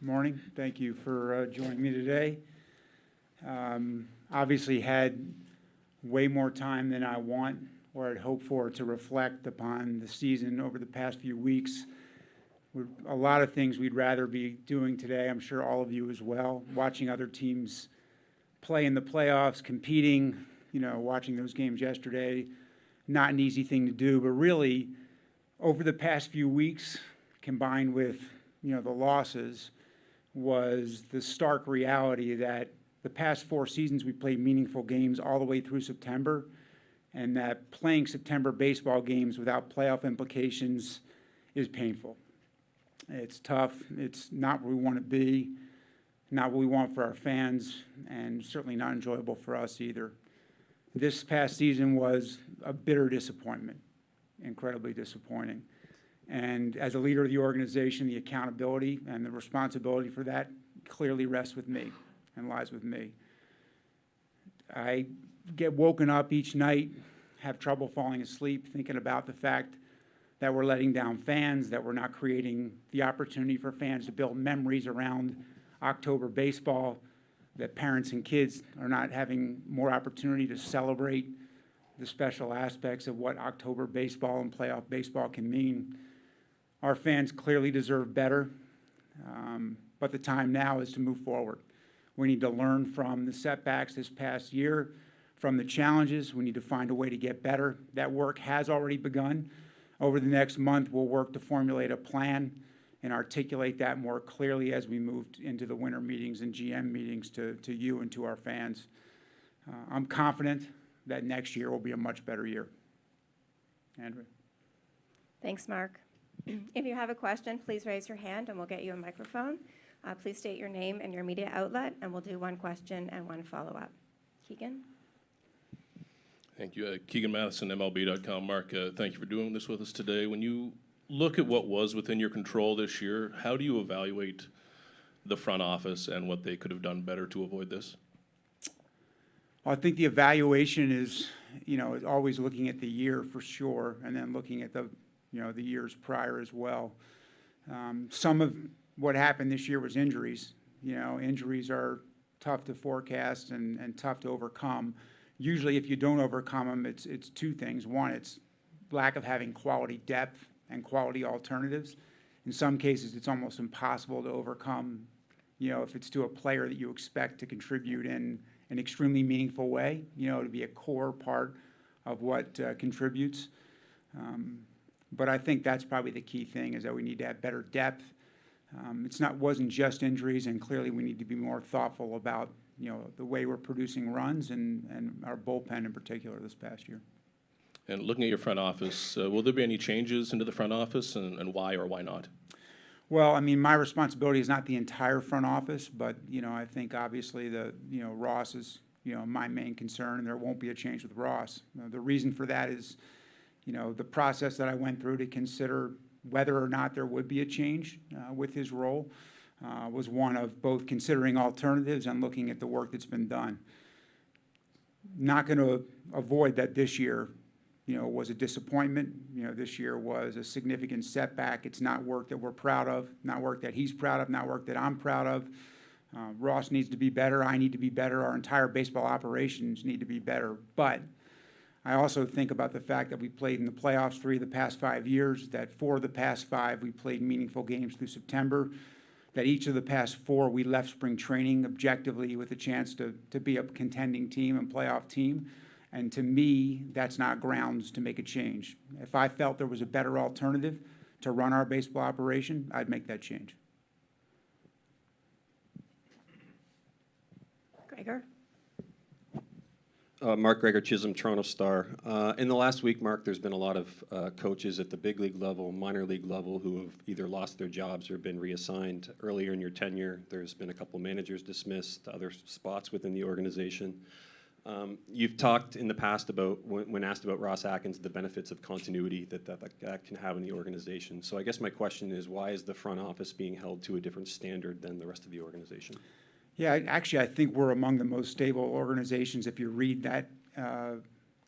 Morning. Thank you for joining me today. Obviously had way more time than I want or I'd hoped for to reflect upon the season over the past few weeks. A lot of things we'd rather be doing today, I'm sure all of you as well, watching other teams play in the playoffs, competing, watching those games yesterday. Not an easy thing to do, but really over the past few weeks, combined with, the losses, was the stark reality that the past 4 seasons we played meaningful games all the way through September, and that playing September baseball games without playoff implications is painful. It's tough. It's not where we want to be, not what we want for our fans, and certainly not enjoyable for us either. This past season was a bitter disappointment, incredibly disappointing. And as a leader of the organization, the accountability and the responsibility for that clearly rests with me and lies with me. I get woken up each night, have trouble falling asleep, thinking about the fact that we're letting down fans, that we're not creating the opportunity for fans to build memories around October baseball, that parents and kids are not having more opportunity to celebrate the special aspects of what October baseball and playoff baseball can mean. Our fans clearly deserve better, but the time now is to move forward. We need to learn from the setbacks this past year, from the challenges. We need to find a way to get better. That work has already begun. Over the next month, we'll work to formulate a plan and articulate that more clearly as we move into the winter meetings and GM meetings to you and to our fans. I'm confident that next year will be a much better year. Andrew. Thanks, Mark. If you have a question, please raise your hand and we'll get you a microphone. Please state your name and your media outlet, and we'll do one question and one follow-up. Keegan? Thank you. Keegan Matheson, MLB.com. Mark, thank you for doing this with us today. When you look at what was within your control this year, how do you evaluate the front office and what they could have done better to avoid this? Well, I think the evaluation is, always looking at the year for sure, and then looking at the years prior as well. Some of what happened this year was injuries. Injuries are tough to forecast and tough to overcome. Usually if you don't overcome them, it's 2 things. One, it's lack of having quality depth and quality alternatives. In some cases, it's almost impossible to overcome, if it's to a player that you expect to contribute in an extremely meaningful way, to be a core part of what contributes. But I think that's probably the key thing, is that we need to have better depth. Wasn't just injuries, and clearly we need to be more thoughtful about the way we're producing runs and our bullpen in particular this past year. And looking at your front office, will there be any changes into the front office, and why or why not? Well, my responsibility is not the entire front office, but I think obviously Ross is my main concern, and there won't be a change with Ross. The reason for that is the process that I went through to consider whether or not there would be a change with his role was one of both considering alternatives and looking at the work that's been done. Not going to avoid that this year, was a disappointment. This year was a significant setback. It's not work that we're proud of, not work that he's proud of, not work that I'm proud of. Ross needs to be better. I need to be better. Our entire baseball operations need to be better. But I also think about the fact that we played in the playoffs 3 of the past 5 years, that 4 of the past 5 we played meaningful games through September, that each of the past 4 we left spring training objectively with a chance to be a contending team and playoff team. And to me, that's not grounds to make a change. If I felt there was a better alternative to run our baseball operation, I'd make that change. Gregor? Mark Gregor, Chisholm, Toronto Star. In the last week, Mark, there's been a lot of coaches at the big league level, minor league level, who have either lost their jobs or been reassigned. Earlier in your tenure, there's been a couple managers dismissed, other spots within the organization. You've talked in the past about, when asked about Ross Atkins, the benefits of continuity that can have in the organization. So I guess my question is, why is the front office being held to a different standard than the rest of the organization? Yeah, actually, I think we're among the most stable organizations. If you read that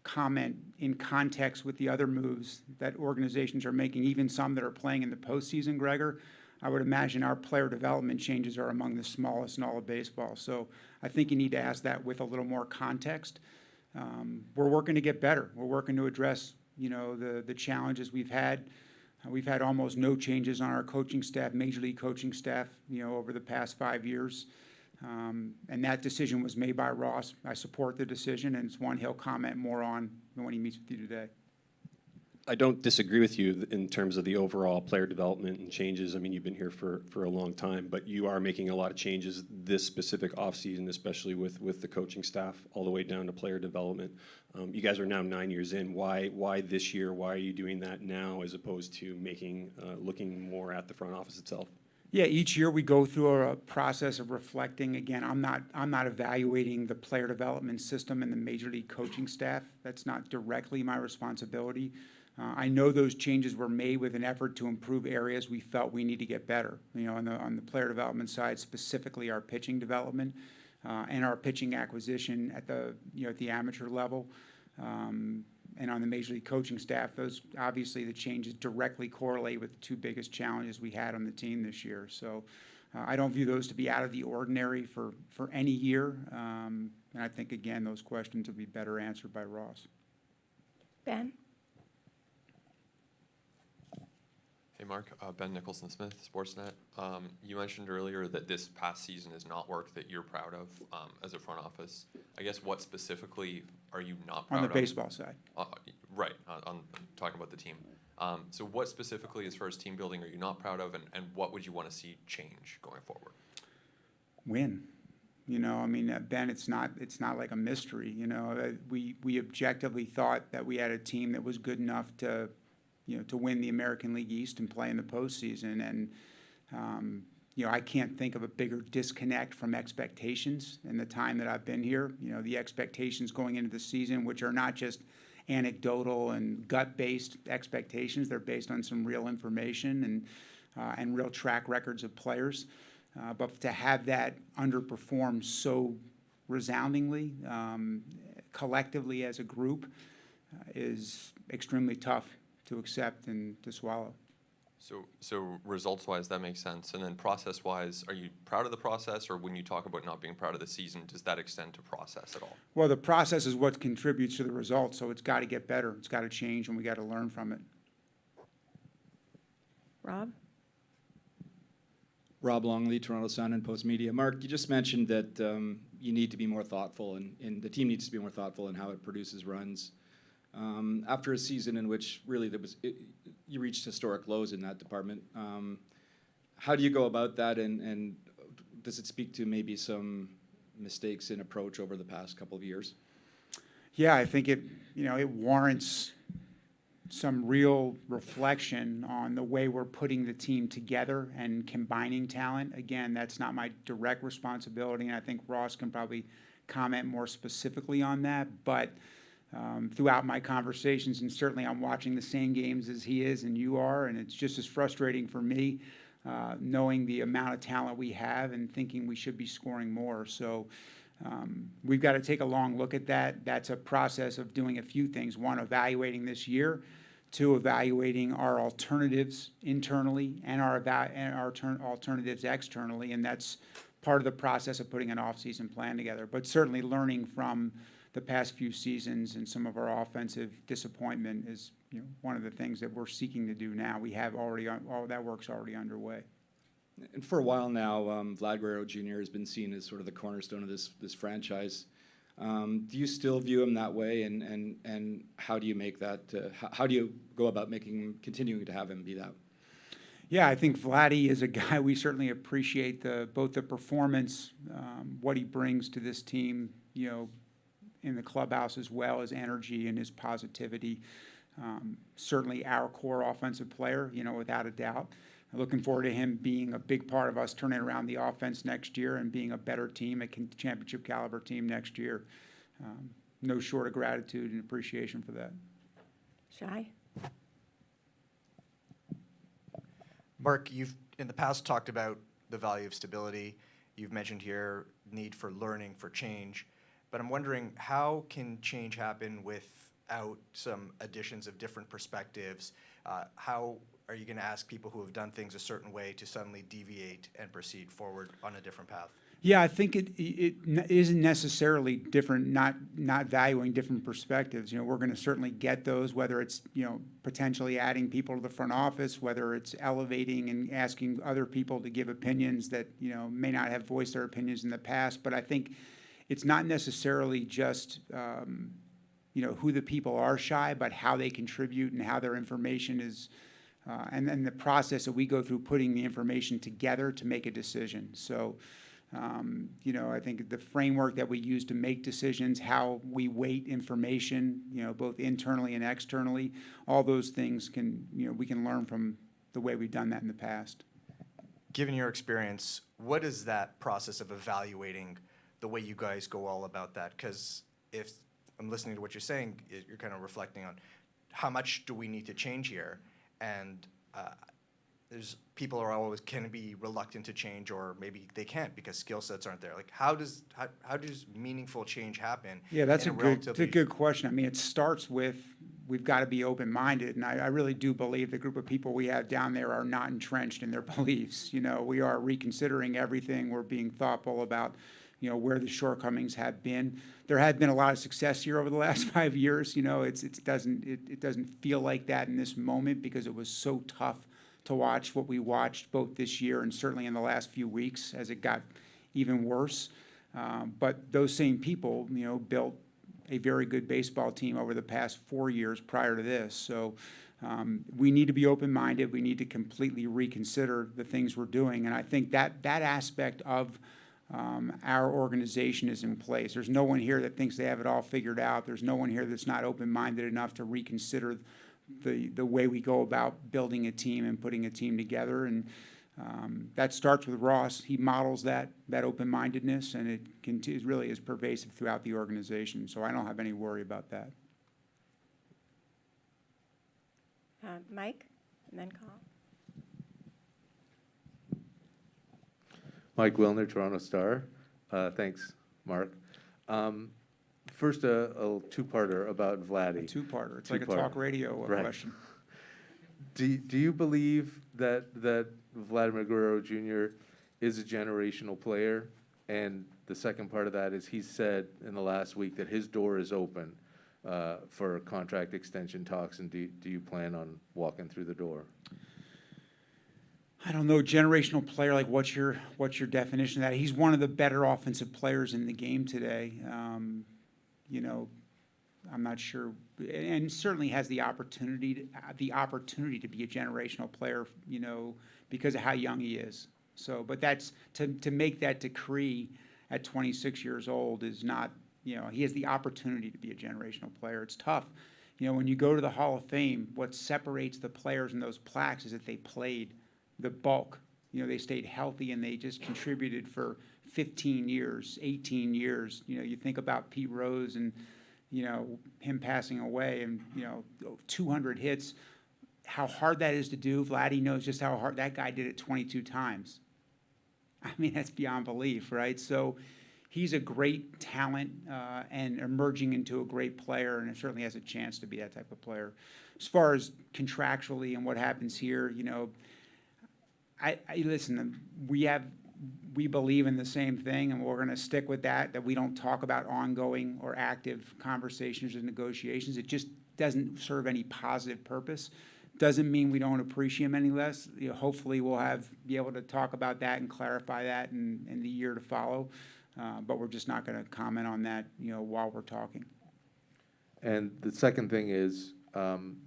comment in context with the other moves that organizations are making, even some that are playing in the postseason, Gregor, I would imagine our player development changes are among the smallest in all of baseball. So I think you need to ask that with a little more context. We're working to get better. We're working to address, the challenges we've had. We've had almost no changes on our coaching staff, major league coaching staff, over the past 5 years. And that decision was made by Ross. I support the decision, and it's one he'll comment more on when he meets with you today. I don't disagree with you in terms of the overall player development and changes. I mean, you've been here for a long time, but you are making a lot of changes this specific offseason, especially with the coaching staff, all the way down to player development. You guys are now 9 years in. Why this year? Why are you doing that now as opposed to looking more at the front office itself? Yeah, each year we go through a process of reflecting. Again, I'm not evaluating the player development system and the major league coaching staff. That's not directly my responsibility. I know those changes were made with an effort to improve areas we felt we need to get better. On the player development side, specifically our pitching development and our pitching acquisition at the amateur level. And on the major league coaching staff, those obviously the changes directly correlate with the two biggest challenges we had on the team this year. So I don't view those to be out of the ordinary for any year. And I think, again, those questions will be better answered by Ross. Ben? Hey, Mark. Ben Nicholson-Smith, Sportsnet. You mentioned earlier that this past season is not work that you're proud of as a front office. I guess what specifically are you not proud of? On the baseball side. Right. I'm talking about the team. So what specifically, as far as team building, are you not proud of, and what would you want to see change going forward? Win. Ben, it's not like a mystery. We objectively thought that we had a team that was good enough to win the American League East and play in the postseason. And, I can't think of a bigger disconnect from expectations in the time that I've been here. The expectations going into the season, which are not just anecdotal and gut-based expectations. They're based on some real information and real track records of players. But to have that underperform so resoundingly, collectively as a group, is extremely tough to accept and to swallow. So results-wise, that makes sense. And then process-wise, are you proud of the process, or when you talk about not being proud of the season, does that extend to process at all? Well, the process is what contributes to the results, so it's got to get better. It's got to change, and we got to learn from it. Rob? Rob Longley, Toronto Sun and Post Media. Mark, you just mentioned that you need to be more thoughtful, and the team needs to be more thoughtful in how it produces runs. After a season in which really you reached historic lows in that department, how do you go about that, and does it speak to maybe some mistakes in approach over the past couple of years? Yeah, I think it warrants some real reflection on the way we're putting the team together and combining talent. Again, that's not my direct responsibility, and I think Ross can probably comment more specifically on that. But throughout my conversations, and certainly I'm watching the same games as he is and you are, and it's just as frustrating for me knowing the amount of talent we have and thinking we should be scoring more. So we've got to take a long look at that. That's a process of doing a few things. One, evaluating this year. Two, evaluating our alternatives internally and our alternatives externally, and that's part of the process of putting an off-season plan together. But certainly learning from the past few seasons and some of our offensive disappointment is one of the things that we're seeking to do now. We have already, all that work's already underway. And for a while now, Vladdy Guerrero Jr. has been seen as sort of the cornerstone of this franchise. Do you still view him that way, and how do you make that? How do you go about continuing to have him be that? Yeah, I think Vladdy is a guy we certainly appreciate both the performance, what he brings to this team, in the clubhouse, as well as energy and his positivity. Certainly our core offensive player, without a doubt. Looking forward to him being a big part of us turning around the offense next year and being a better team, a championship caliber team next year. No short of gratitude and appreciation for that. Shai? Mark, you've in the past talked about the value of stability. You've mentioned here need for learning, for change. But I'm wondering, how can change happen without some additions of different perspectives? How are you going to ask people who have done things a certain way to suddenly deviate and proceed forward on a different path? Yeah, I think it isn't necessarily different, not valuing different perspectives. You know, we're going to certainly get those, whether it's, you know, potentially adding people to the front office, whether it's elevating and asking other people to give opinions that, you know, may not have voiced their opinions in the past. But I think it's not necessarily just, you know, who the people are, Shy, but how they contribute and how their information is, and then the process that we go through putting the information together to make a decision. So, you know, I think the framework that we use to make decisions, how we weight information, you know, both internally and externally, all those things can, you know, we can learn from the way we've done that in the past. Given your experience, what is that process of evaluating the way you guys go all about that? Because if I'm listening to what you're saying, you're kind of reflecting on how much do we need to change here? And there's people are always can be reluctant to change, or maybe they can't because skill sets aren't there. Like how does meaningful change happen? Yeah, that's in it's a good question. I mean, it starts with we've got to be open-minded, and I really do believe the group of people we have down there are not entrenched in their beliefs. You know, we are reconsidering everything. We're being thoughtful about, you know, where the shortcomings have been. There had been a lot of success here over the last 5 years. You know, it doesn't feel like that in this moment because it was so tough to watch what we watched both this year and certainly in the last few weeks as it got even worse. But those same people, you know, built a very good baseball team over the past 4 years prior to this. So we need to be open-minded. We need to completely reconsider the things we're doing. And I think that aspect of our organization is in place. There's no one here that thinks they have it all figured out. There's no one here that's not open-minded enough to reconsider the way we go about building a team and putting a team together. And that starts with Ross. He models that open-mindedness, and it really is pervasive throughout the organization. So I don't have any worry about that. Mike, and then Carl. Mike Wilner, Toronto Star. Thanks, Mark. First, a two-parter about Vladdy. Two-parter. It's like a Two-parter. talk radio Right. question. Do you believe that Vladimir Guerrero Jr. is a generational player? And the second part of that is he said in the last week that his door is open for contract extension talks. And do you plan on walking through the door? I don't know, generational player, like what's your definition of that? He's one of the better offensive players in the game today. You know, I'm not sure, and certainly has the opportunity to be a generational player, you know, because of how young he is. So, but that's to make that decree at 26 years old is not, you know, he has the opportunity to be a generational player. It's tough. You know, when you go to the Hall of Fame, what separates the players in those plaques is that they played the bulk. You know, they stayed healthy and they just contributed for 15 years, 18 years. You know, you think about Pete Rose and, you know, him passing away and, you know, 200 hits, how hard that is to do. Vladdy knows just how hard that guy did it 22 times. I mean, that's beyond belief, right? So he's a great talent and emerging into a great player, and it certainly has a chance to be that type of player. As far as contractually and what happens here, you know, I listen, we believe in the same thing, and we're going to stick with that we don't talk about ongoing or active conversations and negotiations. It just doesn't serve any positive purpose. Doesn't mean we don't appreciate him any less. You know, hopefully we'll be able to talk about that and clarify that in the year to follow. But we're just not going to comment on that, you know, while we're talking. And the second thing is,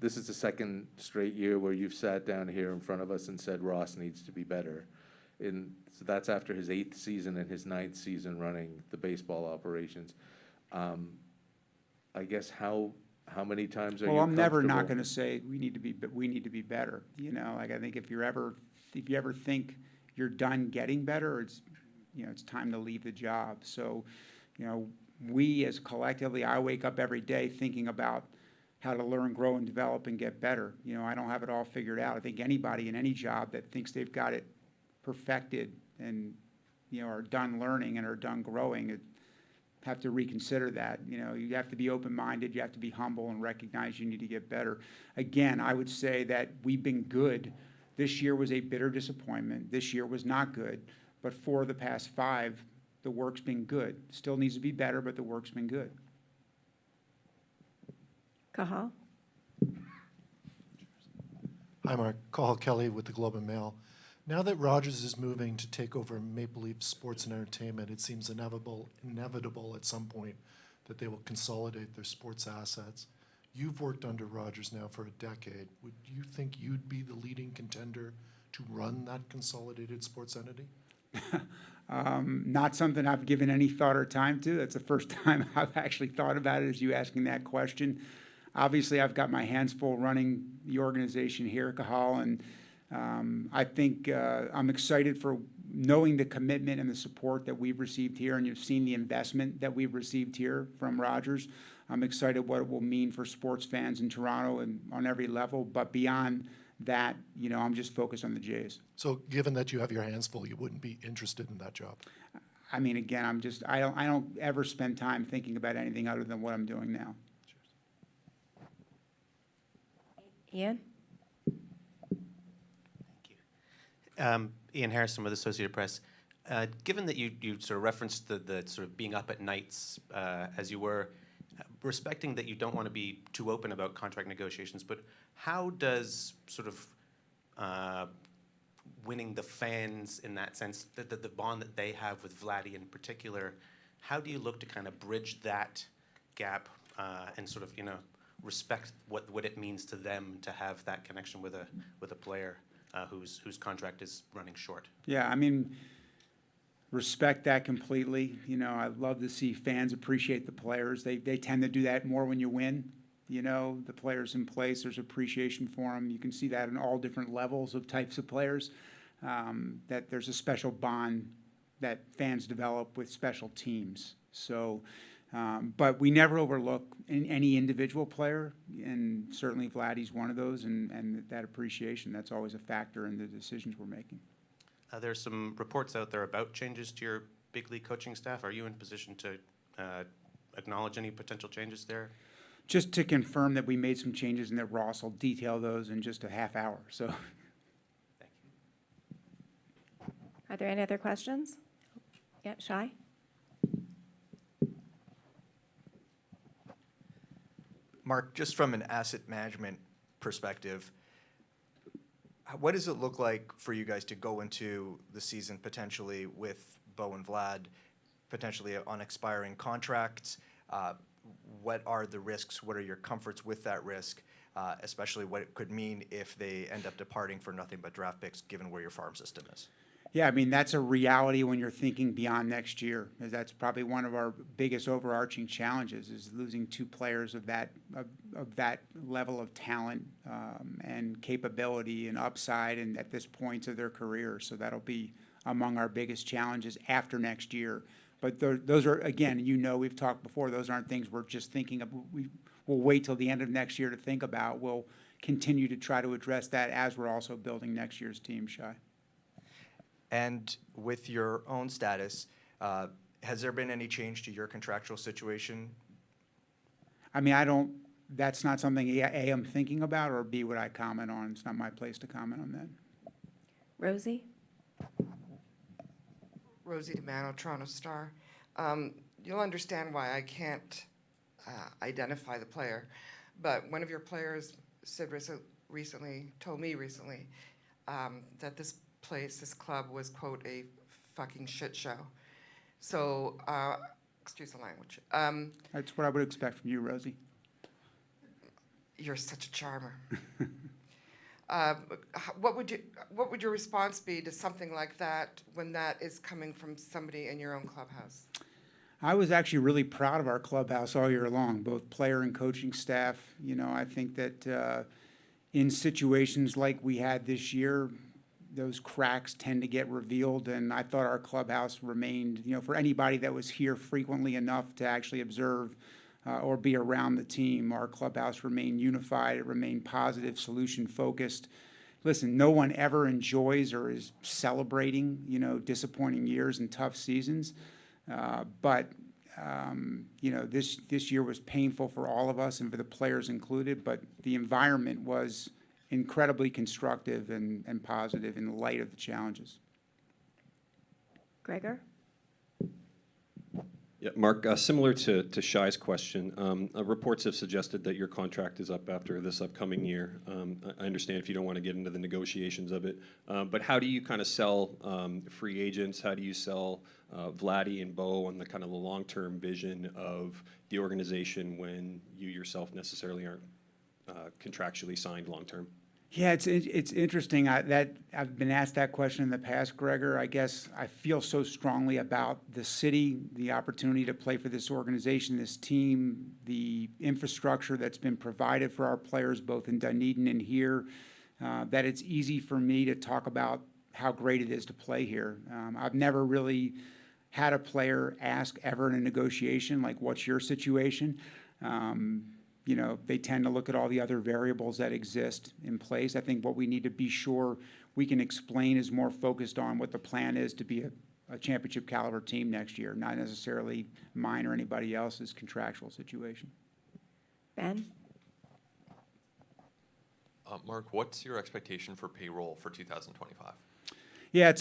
this is the second straight year where you've sat down here in front of us and said Ross needs to be better. So that's after his 8th season and his 9th season running the baseball operations. I guess how many times are you Well, I'm never not comfortable- going to say we need to be better. You know, like I think if you ever think you're done getting better, it's time to leave the job. So, you know, we as collectively, I wake up every day thinking about how to learn, grow, and develop and get better. You know, I don't have it all figured out. I think anybody in any job that thinks they've got it perfected and, you know, are done learning and are done growing, have to reconsider that. You know, you have to be open-minded, you have to be humble and recognize you need to get better. Again, I would say that we've been good. This year was a bitter disappointment. This year was not good. But for the past 5, the work's been good. Still needs to be better, but the work's been good. Cahal? Hi, Mark. Cahal Kelly with the Globe and Mail. Now that Rogers is moving to take over Maple Leaf Sports and Entertainment, it seems inevitable at some point that they will consolidate their sports assets. You've worked under Rogers now for a decade. Would you think you'd be the leading contender to run that consolidated sports entity? Not something I've given any thought or time to. That's the first time I've actually thought about it, as you asking that question. Obviously, I've got my hands full running the organization here, Cahal, and I think I'm excited for knowing the commitment and the support that we've received here, and you've seen the investment that we've received here from Rogers. I'm excited what it will mean for sports fans in Toronto and on every level, but beyond that, you know, I'm just focused on the Jays. So given that you have your hands full, you wouldn't be interested in that job? I mean, again, I don't ever spend time thinking about anything other than what I'm doing now. Ian? Ian Harrison with Associated Press. Given that you sort of referenced the sort of being up at nights as you were, respecting that you don't want to be too open about contract negotiations, but how does sort of winning the fans in that sense, the bond that they have with Vladdy in particular, how do you look to kind of bridge that gap and sort of, you know, respect what it means to them to have that connection with a player whose contract is running short? Yeah, I mean, respect that completely. You know, I love to see fans appreciate the players. They tend to do that more when you win. You know, the players in place, there's appreciation for them. You can see that in all different levels of types of players, that there's a special bond that fans develop with special teams. So, but we never overlook any individual player, and certainly Vladdy's one of those, and that appreciation, that's always a factor in the decisions we're making. There's some reports out there about changes to your big league coaching staff. Are you in position to acknowledge any potential changes there? Just to confirm that we made some changes and that Ross will detail those in just a half hour, so. Thank you. Are there any other questions? Yeah, Shai? Mark, just from an asset management perspective, what does it look like for you guys to go into the season potentially with Bo and Vlad, potentially on expiring contracts? What are the risks? What are your comforts with that risk? Especially what it could mean if they end up departing for nothing but draft picks, given where your farm system is. Yeah, I mean, that's a reality when you're thinking beyond next year. That's probably one of our biggest overarching challenges, is losing 2 players of that level of talent and capability and upside, and at this point of their career. So that'll be among our biggest challenges after next year. But those are, again, you know, we've talked before, those aren't things we're just thinking of. We'll wait till the end of next year to think about. We'll continue to try to address that as we're also building next year's team, Shai. And with your own status, has there been any change to your contractual situation? I mean, that's not something A, I'm thinking about, or B, would I comment on. It's not my place to comment on that. Rosie? Rosie DeMano, Toronto Star. You'll understand why I can't identify the player, but one of your players said told me recently, that this club was, quote, a fucking shit show. So, excuse the language. That's what I would expect from you, Rosie. You're such a charmer. What would your response be to something like that when that is coming from somebody in your own clubhouse? I was actually really proud of our clubhouse all year long, both player and coaching staff. You know, I think that in situations like we had this year, those cracks tend to get revealed, and I thought our clubhouse remained, you know, for anybody that was here frequently enough to actually observe or be around the team, our clubhouse remained unified, it remained positive, solution-focused. Listen, no one ever enjoys or is celebrating, you know, disappointing years and tough seasons, but You know, this year was painful for all of us and for the players included, but the environment was incredibly constructive and positive in the light of the challenges. Gregor? Yeah, Mark, similar to Shai's question, reports have suggested that your contract is up after this upcoming year. I understand if you don't want to get into the negotiations of it, but how do you kind of sell free agents? How do you sell Vladdy and Bo on the kind of the long-term vision of the organization when you yourself necessarily aren't contractually signed long-term? Yeah, it's interesting. I've been asked that question in the past, Gregor. I guess I feel so strongly about the city, the opportunity to play for this organization, this team, the infrastructure that's been provided for our players, both in Dunedin and here, that it's easy for me to talk about how great it is to play here. I've never really had a player ask ever in a negotiation, like, what's your situation? You know, they tend to look at all the other variables that exist in place. I think what we need to be sure we can explain is more focused on what the plan is to be a championship caliber team next year, not necessarily mine or anybody else's contractual situation. Ben? Mark, what's your expectation for payroll for 2025? Yeah,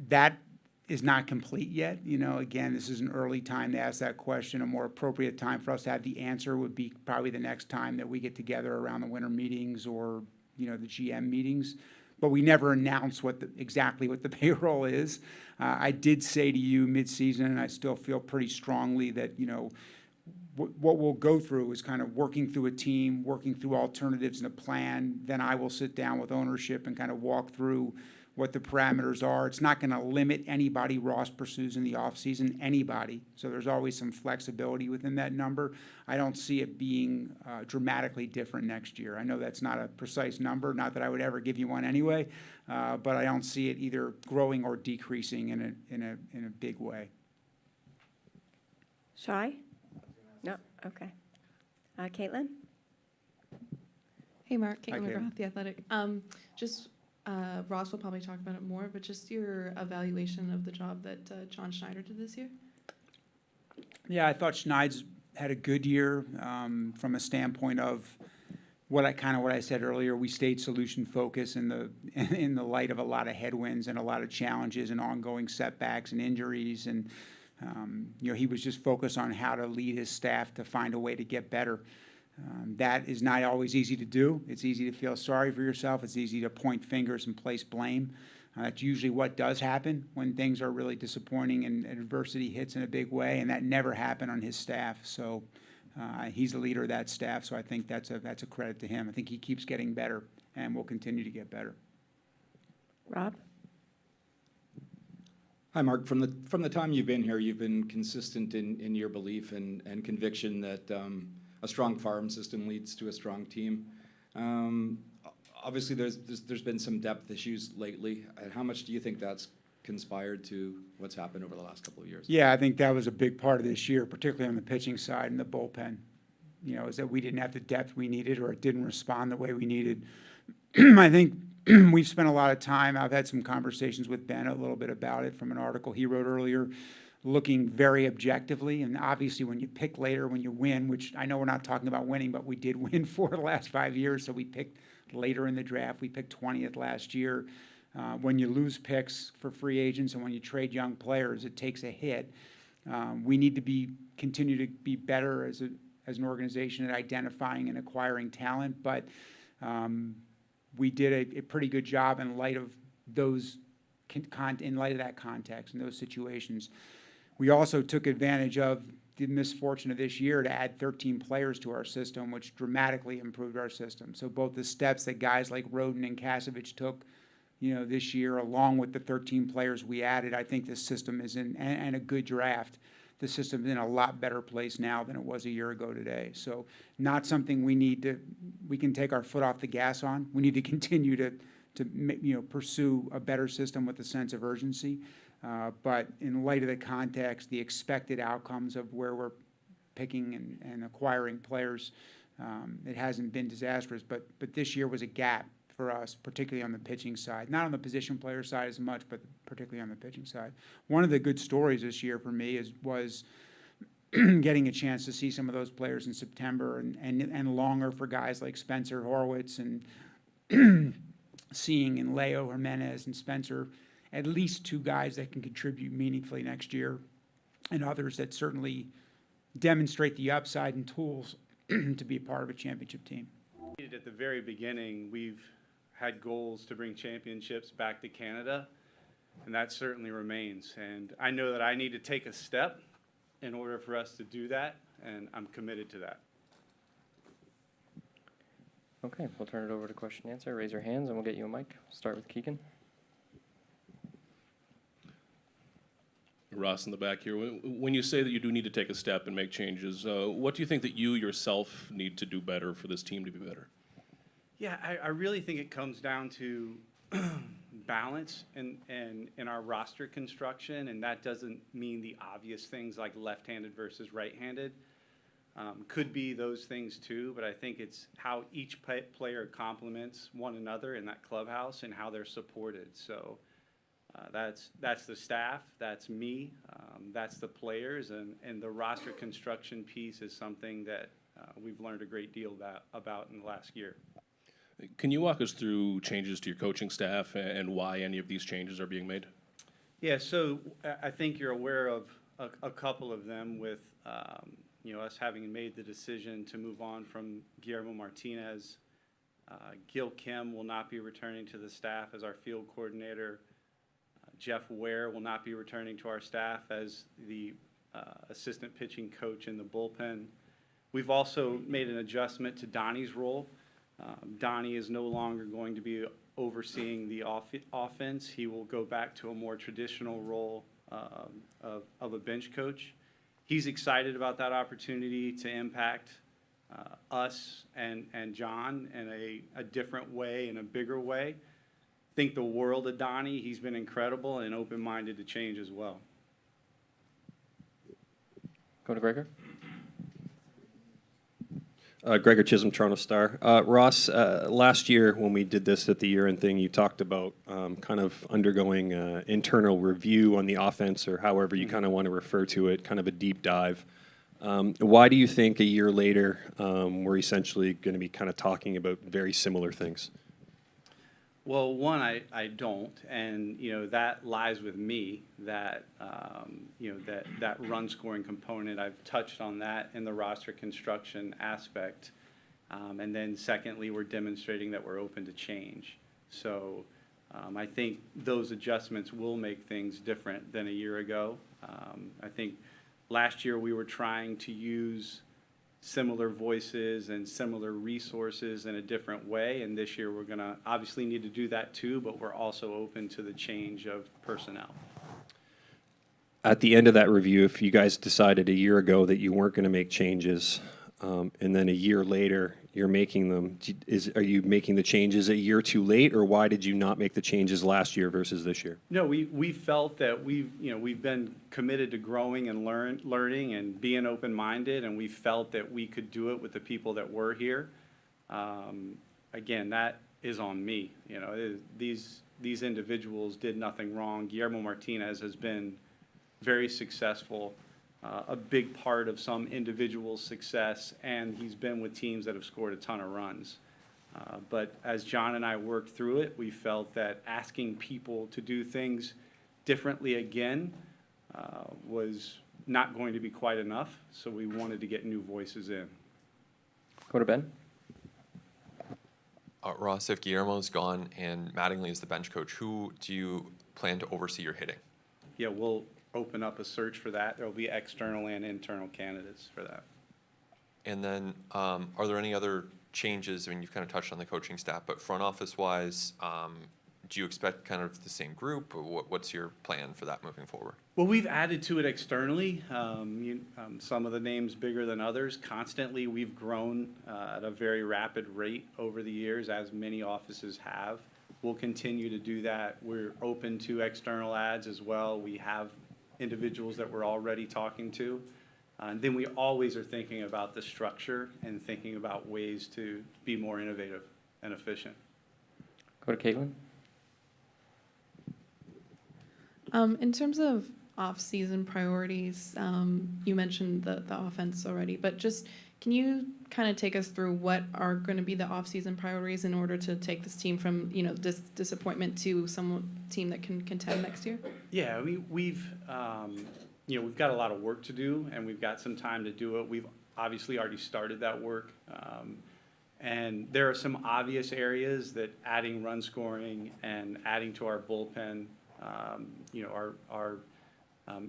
that is not complete yet. You know, again, this is an early time to ask that question. A more appropriate time for us to have the answer would be probably the next time that we get together around the winter meetings or, you know, the GM meetings. But we never announce exactly what the payroll is. I did say to you mid-season, and I still feel pretty strongly that, you know, what we'll go through is kind of working through a team, working through alternatives and a plan. Then I will sit down with ownership and kind of walk through what the parameters are. It's not going to limit anybody Ross pursues in the offseason, anybody. So there's always some flexibility within that number. I don't see it being dramatically different next year. I know that's not a precise number, not that I would ever give you one anyway, but I don't see it either growing or decreasing in a big way. Shai? No? Okay. Caitlin? Hey, Mark. Hi, Caitlin Caitlin. McGrath, The Athletic. Ross will probably talk about it more, but just your evaluation of the job that John Schneider did this year? Yeah, I thought Schneid's had a good year from a standpoint of what I said earlier. We stayed solution focused in the light of a lot of headwinds and a lot of challenges and ongoing setbacks and injuries, and you know, he was just focused on how to lead his staff to find a way to get better. That is not always easy to do. It's easy to feel sorry for yourself. It's easy to point fingers and place blame. That's usually what does happen when things are really disappointing and adversity hits in a big way, and that never happened on his staff. So he's the leader of that staff, so I think that's a credit to him. I think he keeps getting better and will continue to get better. Rob? Hi, Mark. From the time you've been here, you've been consistent in your belief and conviction that a strong farm system leads to a strong team. Obviously, there's been some depth issues lately. How much do you think that's conspired to what's happened over the last couple of years? Yeah, I think that was a big part of this year, particularly on the pitching side and the bullpen. You know, is that we didn't have the depth we needed, or it didn't respond the way we needed. I think we've spent a lot of time. I've had some conversations with Ben a little bit about it from an article he wrote earlier, looking very objectively. And obviously when you pick later, when you win, which I know we're not talking about winning, but we did win 4 of the last 5 years, so we picked later in the draft. We picked 20th last year. When you lose picks for free agents and when you trade young players, it takes a hit. We need to continue to be better as an organization at identifying and acquiring talent, but we did a pretty good job in light of that context and those situations. We also took advantage of the misfortune of this year to add 13 players to our system, which dramatically improved our system. So both the steps that guys like Roden and Kasevich took, you know, this year, along with the 13 players we added, I think this system is and a good draft. The system is in a lot better place now than it was a year ago today. So not something we can take our foot off the gas on. We need to continue to pursue a better system with a sense of urgency. But in light of the context, the expected outcomes of where we're picking and acquiring players, it hasn't been disastrous. But this year was a gap for us, particularly on the pitching side. Not on the position player side as much, but particularly on the pitching side. One of the good stories this year for me was getting a chance to see some of those players in September, and longer for guys like Spencer Horwitz, and seeing in Leo Jimenez and Spencer at least two guys that can contribute meaningfully next year, and others that certainly demonstrate the upside and tools to be a part of a championship team. At the very beginning, we've had goals to bring championships back to Canada, and that certainly remains. And I know that I need to take a step in order for us to do that, and I'm committed to that. Okay, we'll turn it over to question and answer. Raise your hands and we'll get you a mic. Start with Keegan. Ross in the back here. When you say that you do need to take a step and make changes, what do you think that you yourself need to do better for this team to be better? Yeah, I really think it comes down to balance in our roster construction, and that doesn't mean the obvious things like left-handed versus right-handed. Could be those things too, but I think it's how each player complements one another in that clubhouse and how they're supported. So that's the staff, that's me, that's the players, and the roster construction piece is something that we've learned a great deal about in the last year. Can you walk us through changes to your coaching staff and why any of these changes are being made? Yeah, so I think you're aware of a couple of them with us having made the decision to move on from Guillermo Martinez. Gil Kim will not be returning to the staff as our field coordinator. Jeff Ware will not be returning to our staff as the assistant pitching coach in the bullpen. We've also made an adjustment to Donnie's role. Donnie is no longer going to be overseeing the offense. He will go back to a more traditional role of a bench coach. He's excited about that opportunity to impact us and John in a different way, in a bigger way. Think the world of Donnie. He's been incredible and open-minded to change as well. Go to Gregor. Gregor Chisholm, Toronto Star. Ross, last year when we did this at the year-end thing, you talked about kind of undergoing internal review on the offense, or however you kind of want to refer to it, kind of a deep dive. Why do you think a year later we're essentially going to be kind of talking about very similar things? Well, one, I don't, and that lies with me. That that run scoring component. I've touched on that in the roster construction aspect, and then secondly, we're demonstrating that we're open to change. So I think those adjustments will make things different than a year ago. I think last year we were trying to use similar voices and similar resources in a different way, and this year we're going to obviously need to do that too, but we're also open to the change of personnel. At the end of that review, if you guys decided a year ago that you weren't going to make changes, and then a year later you're making them, are you making the changes a year too late, or why did you not make the changes last year versus this year? No, we felt that we've been committed to growing and learning and being open-minded, and we felt that we could do it with the people that were here. Again, that is on me. These individuals did nothing wrong. Guillermo Martinez has been very successful, a big part of some individual's success, and he's been with teams that have scored a ton of runs. But as John and I worked through it, we felt that asking people to do things differently again was not going to be quite enough, so we wanted to get new voices in. Go to Ben. Ross, if Guillermo's gone and Mattingly is the bench coach, who do you plan to oversee your hitting? Yeah, we'll open up a search for that. There will be external and internal candidates for that. And then are there any other changes? I mean, you've kind of touched on the coaching staff, but front office-wise, do you expect kind of the same group, or what's your plan for that moving forward? Well, we've added to it externally. Some of the names bigger than others. Constantly, we've grown at a very rapid rate over the years, as many offices have. We'll continue to do that. We're open to external ads as well. We have individuals that we're already talking to. And then we always are thinking about the structure and thinking about ways to be more innovative and efficient. Go to Caitlin. In terms of off-season priorities. You mentioned the offense already, but just can you kind of take us through what are going to be the off-season priorities in order to take this team from, you know, this disappointment to some team that can contend next year? Yeah, we've you know, we've got a lot of work to do, and we've got some time to do it. We've obviously already started that work. And there are some obvious areas that adding run scoring and adding to our bullpen, you know, are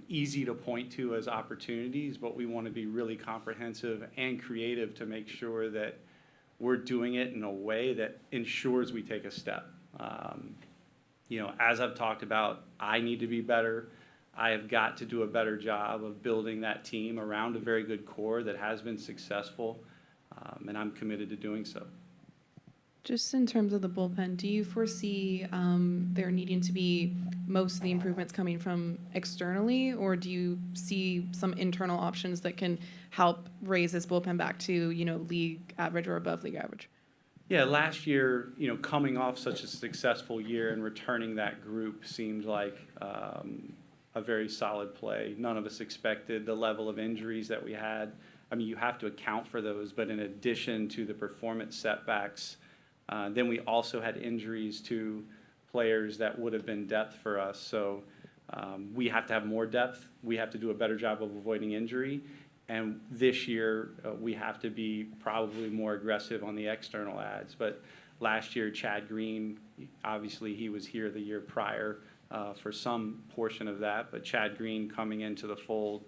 easy to point to as opportunities, but we want to be really comprehensive and creative to make sure that we're doing it in a way that ensures we take a step. You know, as I've talked about, I need to be better. I have got to do a better job of building that team around a very good core that has been successful, and I'm committed to doing so. Just in terms of the bullpen, do you foresee there needing to be most of the improvements coming from externally, or do you see some internal options that can help raise this bullpen back to, you know, league average or above league average? Yeah, last year, you know, coming off such a successful year and returning that group seemed like a very solid play. None of us expected the level of injuries that we had. I mean, you have to account for those, but in addition to the performance setbacks, then we also had injuries to players that would have been depth for us. So we have to have more depth. We have to do a better job of avoiding injury. And this year, we have to be probably more aggressive on the external ads. But last year, Chad Green, obviously he was here the year prior for some portion of that. But Chad Green coming into the fold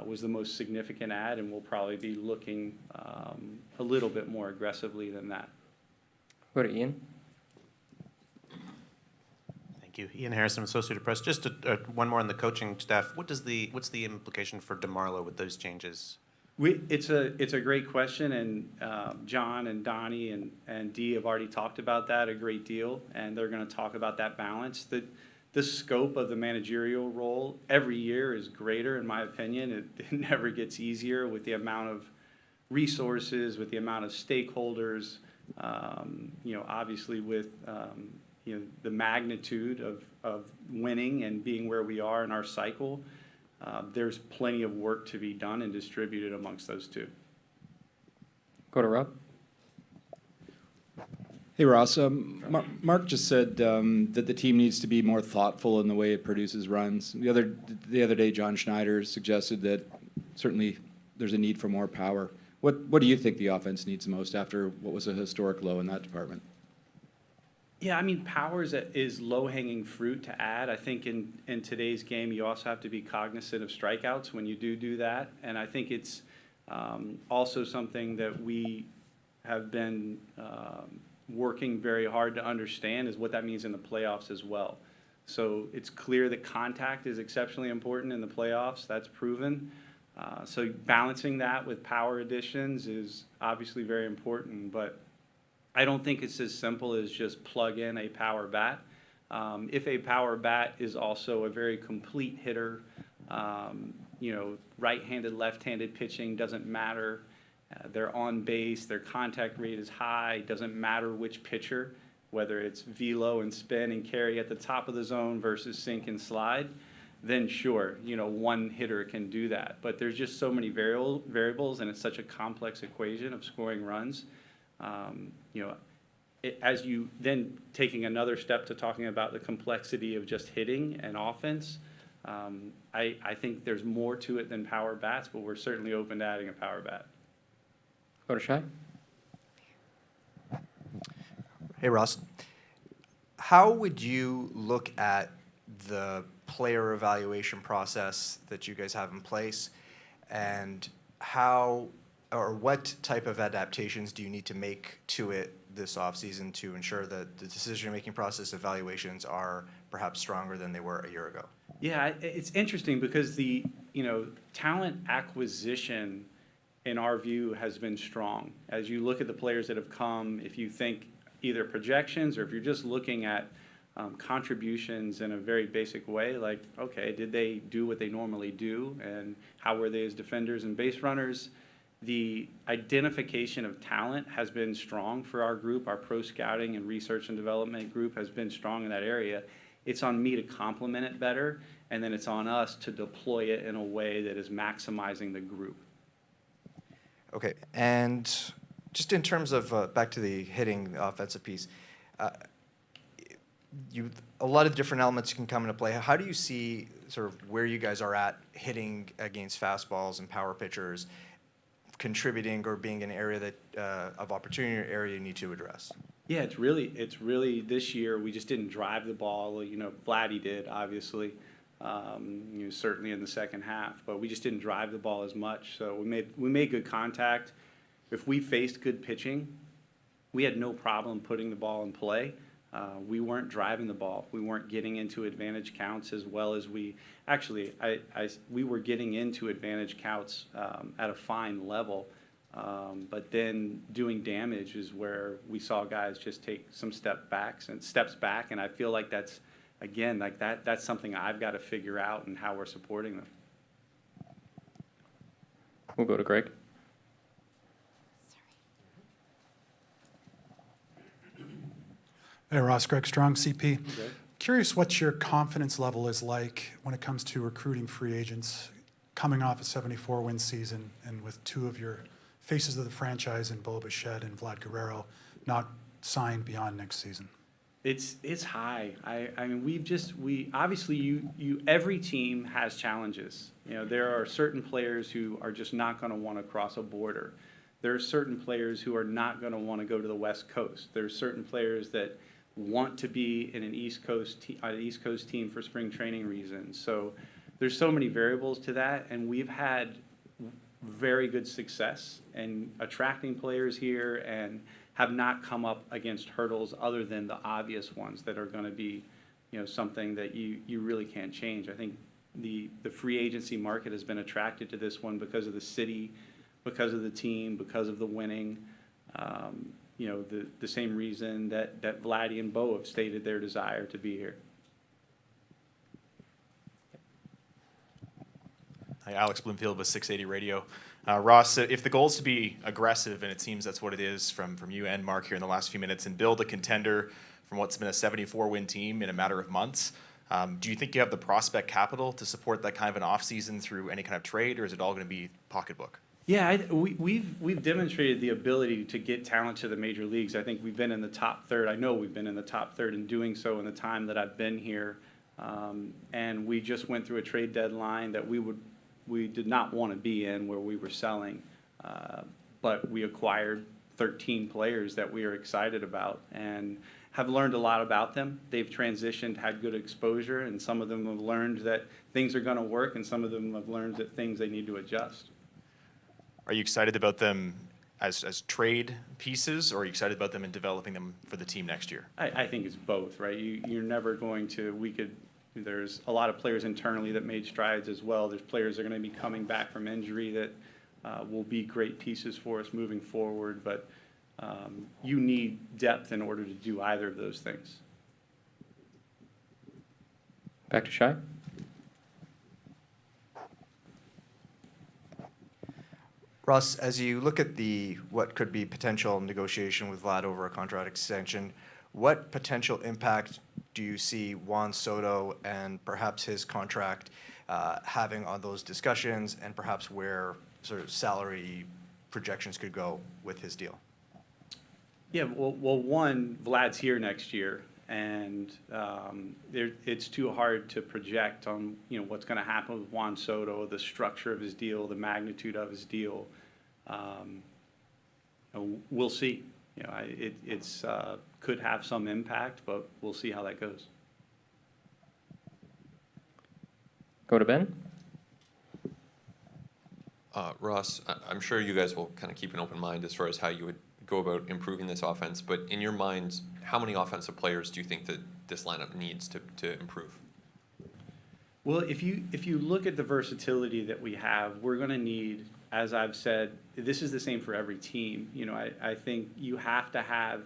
was the most significant ad, and we'll probably be looking a little bit more aggressively than that. Go to Ian. Thank you. Ian Harrison, Associated Press. Just one more on the coaching staff. What's the implication for DeMarlo with those changes? It's a great question, and John and Donnie and Dee have already talked about that a great deal, and they're going to talk about that balance. The scope of the managerial role every year is greater, in my opinion. It never gets easier with the amount of resources, with the amount of stakeholders. You know, obviously with you know, the magnitude of winning and being where we are in our cycle, there's plenty of work to be done and distributed amongst those two. Go to Rob. Hey, Ross. Mark just said that the team needs to be more thoughtful in the way it produces runs. The other day, John Schneider suggested that certainly there's a need for more power. What do you think the offense needs most after what was a historic low in that department? Yeah, I mean, power is low-hanging fruit to add. I think in today's game, you also have to be cognizant of strikeouts when you do that. And I think it's also something that we have been working very hard to understand is what that means in the playoffs as well. So it's clear that contact is exceptionally important in the playoffs. That's proven. So balancing that with power additions is obviously very important, but I don't think it's as simple as just plug in a power bat. If a power bat is also a very complete hitter, you know, right-handed, left-handed pitching doesn't matter. They're on base, their contact rate is high, doesn't matter which pitcher, whether it's velo and spin and carry at the top of the zone versus sink and slide, then sure, you know, one hitter can do that. But there's just so many variables, and it's such a complex equation of scoring runs. You know, as you then taking another step to talking about the complexity of just hitting and offense, I think there's more to it than power bats, but we're certainly open to adding a power bat. Go to Shai. Hey, Ross. How would you look at the player evaluation process that you guys have in place, and how or what type of adaptations do you need to make to it this offseason to ensure that the decision-making process evaluations are perhaps stronger than they were a year ago? Yeah, it's interesting because the, you know, talent acquisition in our view has been strong. As you look at the players that have come, if you think either projections or if you're just looking at contributions in a very basic way, like, okay, did they do what they normally do, and how were they as defenders and base runners? The identification of talent has been strong for our group. Our pro scouting and research and development group has been strong in that area. It's on me to complement it better and then it's on us to deploy it in a way that is maximizing the group. Okay, and just in terms of back to the hitting, the offensive piece, a lot of different elements can come into play. How do you see sort of where you guys are at hitting against fastballs and power pitchers, contributing or being an area that of opportunity or area you need to address? Yeah, it's really this year we just didn't drive the ball. You know, Vladdy did obviously, you know, certainly in the second half, but we just didn't drive the ball as much. So we made good contact. If we faced good pitching, we had no problem putting the ball in play. We weren't driving the ball. We weren't getting into advantage counts as well as we actually. We were getting into advantage counts at a fine level. But then doing damage is where we saw guys just take some steps back, and I feel like that's, again, like that's something I've got to figure out and how we're supporting them. We'll go to Greg. Hey, Ross, Greg Strong, CP. Okay. Curious what your confidence level is like when it comes to recruiting free agents coming off a 74-win season and with two of your faces of the franchise in Bichette and Vlad Guerrero not signed beyond next season. It's high. I mean, we obviously every team has challenges. You know, there are certain players who are just not going to want to cross a border. There are certain players who are not going to want to go to the West Coast. There are certain players that want to be in an East Coast team for spring training reasons. So there's so many variables to that, and we've had very good success in attracting players here and have not come up against hurdles other than the obvious ones that are going to be, you know, something that you really can't change. I think the free agency market has been attracted to this one because of the city, because of the team, because of the winning. You know, the same reason that Vladdy and Bo have stated their desire to be here. Hi, Alex Bloomfield with 680 Radio. Ross, if the goal is to be aggressive, and it seems that's what it is from you and Mark here in the last few minutes, and build a contender from what's been a 74-win team in a matter of months, do you think you have the prospect capital to support that kind of an offseason through any kind of trade, or is it all going to be pocketbook? Yeah, we've demonstrated the ability to get talent to the major leagues. I think we've been in the top third. I know we've been in the top third in doing so in the time that I've been here. And we just went through a trade deadline that we did not want to be in, where we were selling. But we acquired 13 players that we are excited about and have learned a lot about them. They've transitioned, had good exposure, and some of them have learned that things are going to work, and some of them have learned that things they need to adjust. Are you excited about them as trade pieces, or are you excited about them in developing them for the team next year? I think it's both, right? You're never going to, there's a lot of players internally that made strides as well. There's players that are going to be coming back from injury that will be great pieces for us moving forward, but you need depth in order to do either of those things. Back to Shai. Ross, as you look at what could be potential negotiation with Vlad over a contract extension, what potential impact do you see Juan Soto and perhaps his contract having on those discussions, and perhaps where sort of salary projections could go with his deal? Yeah, well, one, Vlad's here next year, and it's too hard to project on what's going to happen with Juan Soto, the structure of his deal, the magnitude of his deal. We'll see. It's could have some impact, but we'll see how that goes. Go to Ben. Ross, I'm sure you guys will kind of keep an open mind as far as how you would go about improving this offense, but in your minds, how many offensive players do you think that this lineup needs to improve? Well, if you look at the versatility that we have, we're going to need, as I've said, this is the same for every team. I think you have to have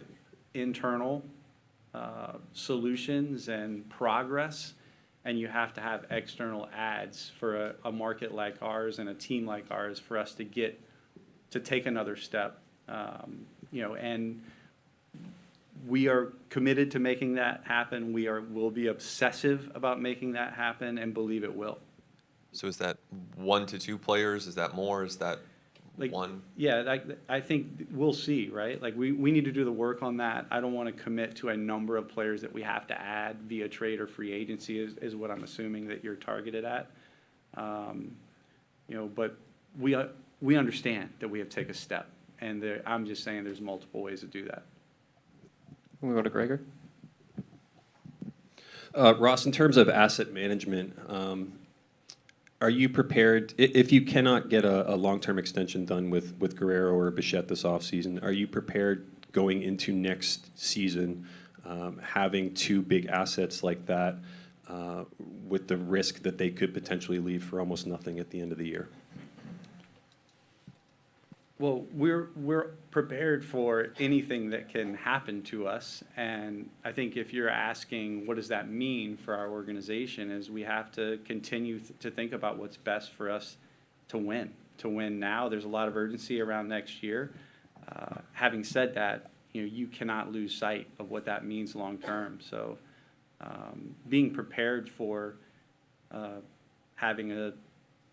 internal solutions and progress, and you have to have external adds for a market like ours and a team like ours for us to take another step. And we are committed to making that happen. Will be obsessive about making that happen and believe it will. So is that 1 to 2 players? Is that more? Is that Like, one? Yeah, I think we'll see, right? Like, we need to do the work on that. I don't want to commit to a number of players that we have to add via trade or free agency is what I'm assuming that you're targeted at. You know, but we understand that we have to take a step, and I'm just saying there's multiple ways to do that. We'll go to Gregor. Ross, in terms of asset management, are you prepared, if you cannot get a long-term extension done with Guerrero or Bichette this offseason, are you prepared going into next season having 2 big assets like that with the risk that they could potentially leave for almost nothing at the end of the year? Well, we're prepared for anything that can happen to us, and I think if you're asking what does that mean for our organization, is we have to continue to think about what's best for us to win. To win now, there's a lot of urgency around next year. Having said that, you know, you cannot lose sight of what that means long term. So, being prepared for having a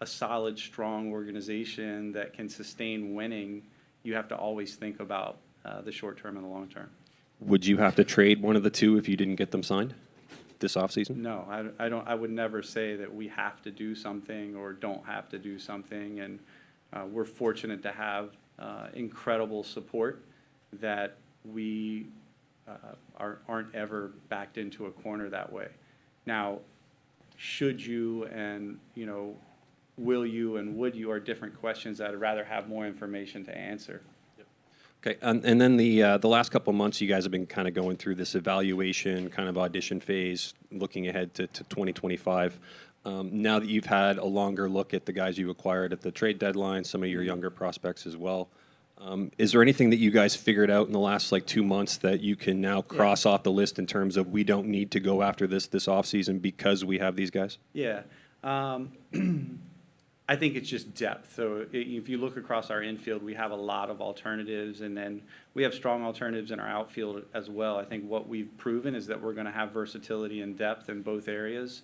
solid, strong organization that can sustain winning, you have to always think about the short term and the long term. Would you have to trade one of the 2 if you didn't get them signed this offseason? No, I don't. I would never say that we have to do something or don't have to do something. And we're fortunate to have incredible support that we aren't ever backed into a corner that way. Now, should you and, you know, will you and would you are different questions that I'd rather have more information to answer. Okay, and then the last couple of months, you guys have been kind of going through this evaluation, kind of audition phase, looking ahead to 2025. Now that you've had a longer look at the guys you acquired at the trade deadline, some of your younger prospects as well, is there anything that you guys figured out in the last 2 months that you can now cross off the list in terms of we don't need to go after this offseason because we have these guys? Yeah. I think it's just depth. So if you look across our infield, we have a lot of alternatives, and then we have strong alternatives in our outfield as well. I think what we've proven is that we're going to have versatility and depth in both areas.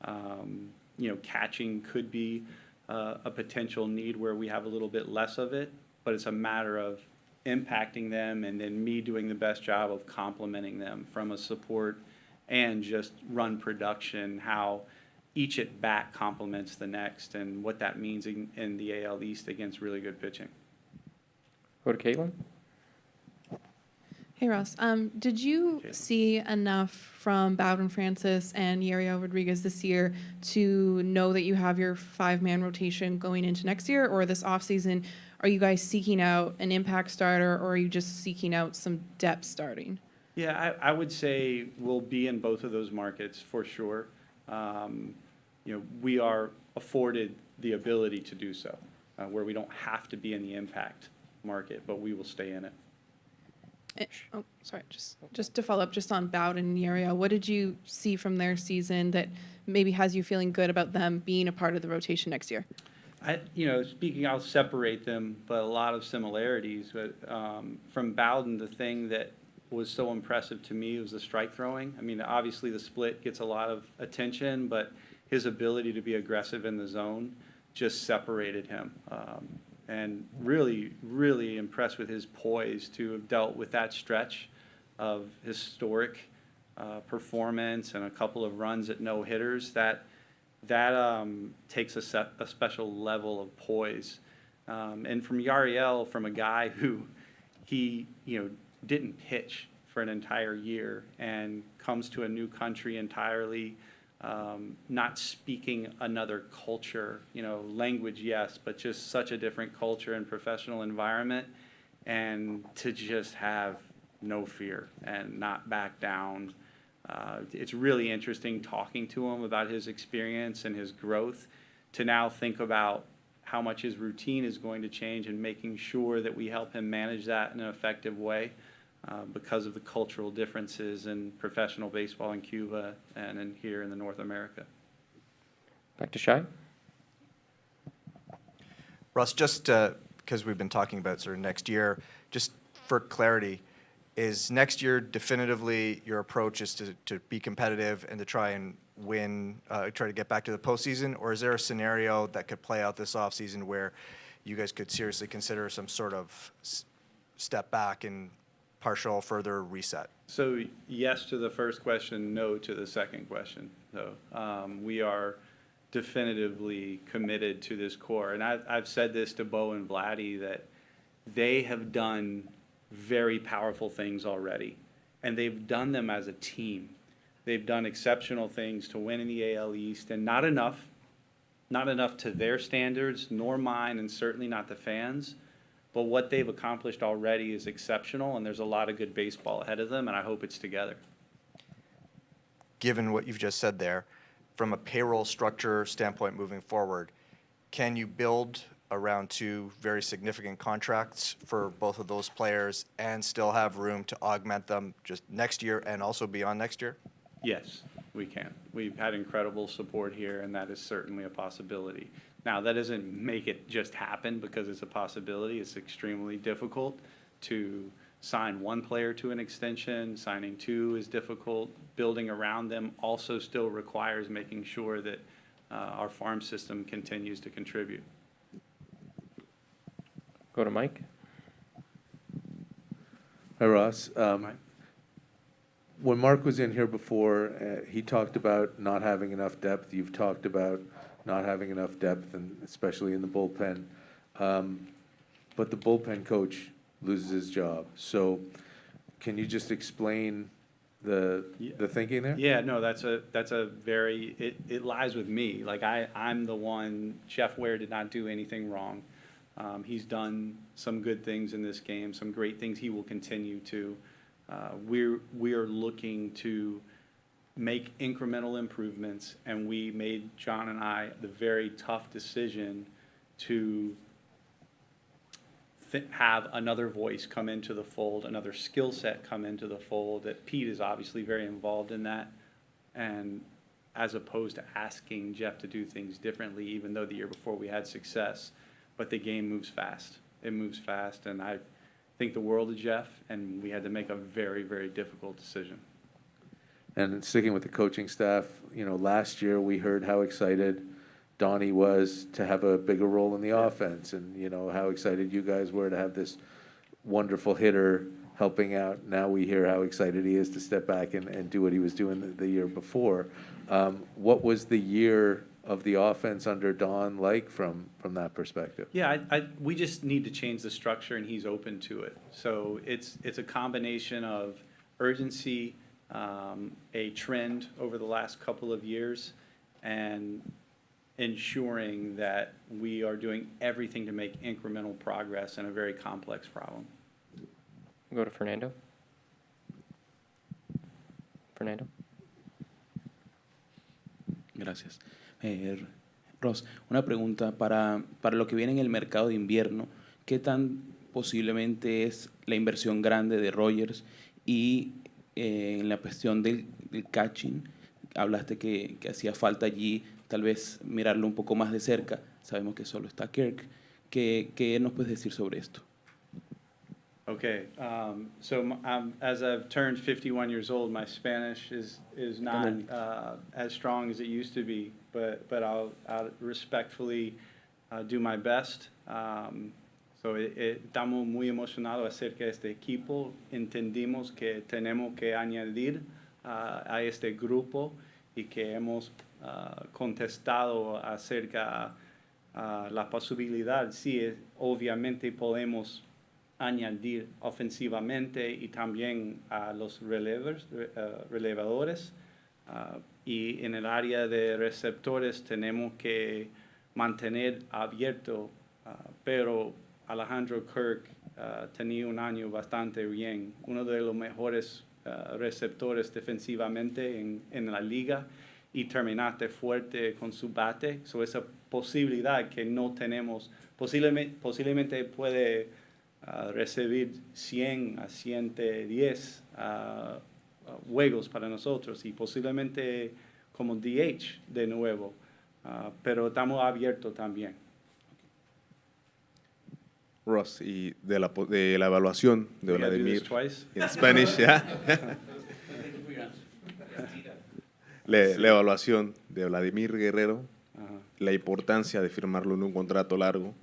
You know, catching could be a potential need where we have a little bit less of it, but it's a matter of impacting them and then me doing the best job of complementing them from a support and just run production, how each at bat complements the next, and what that means in the AL East against really good pitching. Go to Caitlin. Hey, Ross. Did you see enough from Bowden Francis and Yariel Rodriguez this year to know that you have your 5-man rotation going into next year, or this offseason, are you guys seeking out an impact starter, or are you just seeking out some depth starting? Yeah, I would say we'll be in both of those markets for sure. You know, we are afforded the ability to do so, where we don't have to be in the impact market, but we will stay in it. Oh, sorry. Just to follow up, just on Bowden and Yariel, what did you see from their season that maybe has you feeling good about them being a part of the rotation next year? You know, speaking, I'll separate them, but a lot of similarities. But from Bowden, the thing that was so impressive to me was the strike throwing. I mean, obviously the split gets a lot of attention, but his ability to be aggressive in the zone just separated him. And really, really impressed with his poise to have dealt with that stretch of historic performance and a couple of runs at no hitters. That takes a special level of poise. And from Yariel, from a guy who he didn't pitch for an entire year and comes to a new country entirely, not speaking another culture, language, yes, but just such a different culture and professional environment, and to just have no fear and not back down. It's really interesting talking to him about his experience and his growth, to now think about how much his routine is going to change and making sure that we help him manage that in an effective way. Because of the cultural differences in professional baseball in Cuba and here in North America. Back to Shai. Russ, just because we've been talking about sort of next year, just for clarity, is next year definitively your approach is to be competitive and to try and win, try to get back to the postseason? Or is there a scenario that could play out this offseason where you guys could seriously consider some sort of step back and partial further reset? So yes to the first question, no to the second question. So we are definitively committed to this core. And I've said this to Bo and Vladdy, that they have done very powerful things already, and they've done them as a team. They've done exceptional things to win in the AL East, and not enough to their standards, nor mine, and certainly not the fans. But what they've accomplished already is exceptional, and there's a lot of good baseball ahead of them, and I hope it's together. Given what you've just said there, from a payroll structure standpoint moving forward, can you build around two very significant contracts for both of those players and still have room to augment them just next year and also beyond next year? Yes, we can. We've had incredible support here, and that is certainly a possibility. Now, that doesn't make it just happen because it's a possibility. It's extremely difficult to sign one player to an extension. Signing two is difficult. Building around them also still requires making sure that our farm system continues to contribute. Go to Mike. Hi, Ross. Mike? When Mark was in here before, he talked about not having enough depth. You've talked about not having enough depth, and especially in the bullpen. But the bullpen coach loses his job. So can you just explain the thinking there? Yeah, no, that's a very, it lies with me. Like I'm the one, Jeff Ware did not do anything wrong. He's done some good things in this game, some great things he will continue to. We are looking to make incremental improvements, and we made, John and I, the very tough decision to have another voice come into the fold, another skill set come into the fold, that Pete is obviously very involved in that, and as opposed to asking Jeff to do things differently, even though the year before we had success. But the game moves fast. It moves fast, and I think the world of Jeff, and we had to make a very, very difficult decision. And sticking with the coaching staff, last year we heard how excited Donnie was to have a bigger role in the offense, and how excited you guys were to have this wonderful hitter helping out. Now we hear how excited he is to step back and do what he was doing the year before. What was the year of the offense under Don like from that perspective? Yeah, we just need to change the structure, and he's open to it. So it's a combination of urgency, a trend over the last couple of years, and ensuring that we are doing everything to make incremental progress in a very complex problem. Go to Fernando. Gracias. Ross, una pregunta para lo que viene en el mercado de invierno. ¿Qué tan posiblemente es la inversión grande de Rogers? Y en la cuestión del catching, hablaste que hacía falta allí tal vez mirarlo un poco más de cerca. Sabemos que solo está Kirk. ¿Qué nos puedes decir sobre esto? Okay, so as I've turned 51 years old, my Spanish is not as strong as it used to be, but I'll respectfully do my best. Estamos muy emocionados acerca de este equipo. Entendimos que tenemos que añadir a este grupo y que hemos contestado acerca la posibilidad. Sí, obviamente podemos añadir ofensivamente y también a los relevadores. Y en el área de receptores tenemos que mantener abierto, pero Alejandro Kirk tenía un año bastante bien, uno de los mejores receptores defensivamente en la liga, y terminaste fuerte con su bate. So esa posibilidad que no tenemos, posiblemente puede recibir 100 a 110 juegos para nosotros, y posiblemente como DH de nuevo, pero estamos abiertos también. Ross, y de la evaluación de We gotta do Vladimir this twice? in Spanish, yeah. La evaluación de Vladimir Guerrero, Uh-huh. la importancia de firmarlo en un contrato largo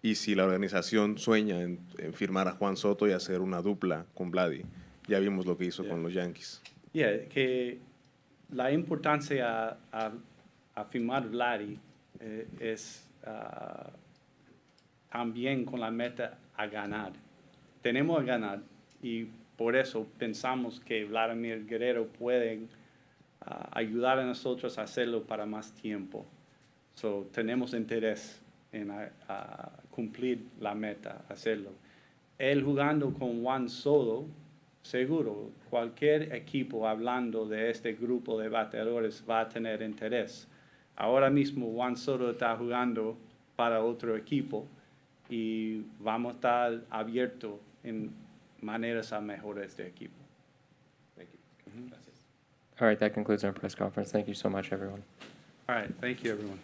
y si la organización sueña en firmar a Juan Soto y hacer una dupla con Vladdy. Ya vimos lo que hizo con los Yankees. Yeah, que la importancia a firmar Vladdy es también con la meta a ganar. Tenemos a ganar y por eso pensamos que Vladimir Guerrero puede ayudar a nosotros a hacerlo para más tiempo. So, tenemos interés en cumplir la meta, hacerlo. Él jugando con Juan Soto, seguro, cualquier equipo hablando de este grupo de bateadores va a tener interés. Ahora mismo Juan Soto está jugando para otro equipo y vamos a estar abiertos en maneras a mejorar este equipo. All right, that concludes our press conference. Thank you so much, everyone. All right, thank you, everyone.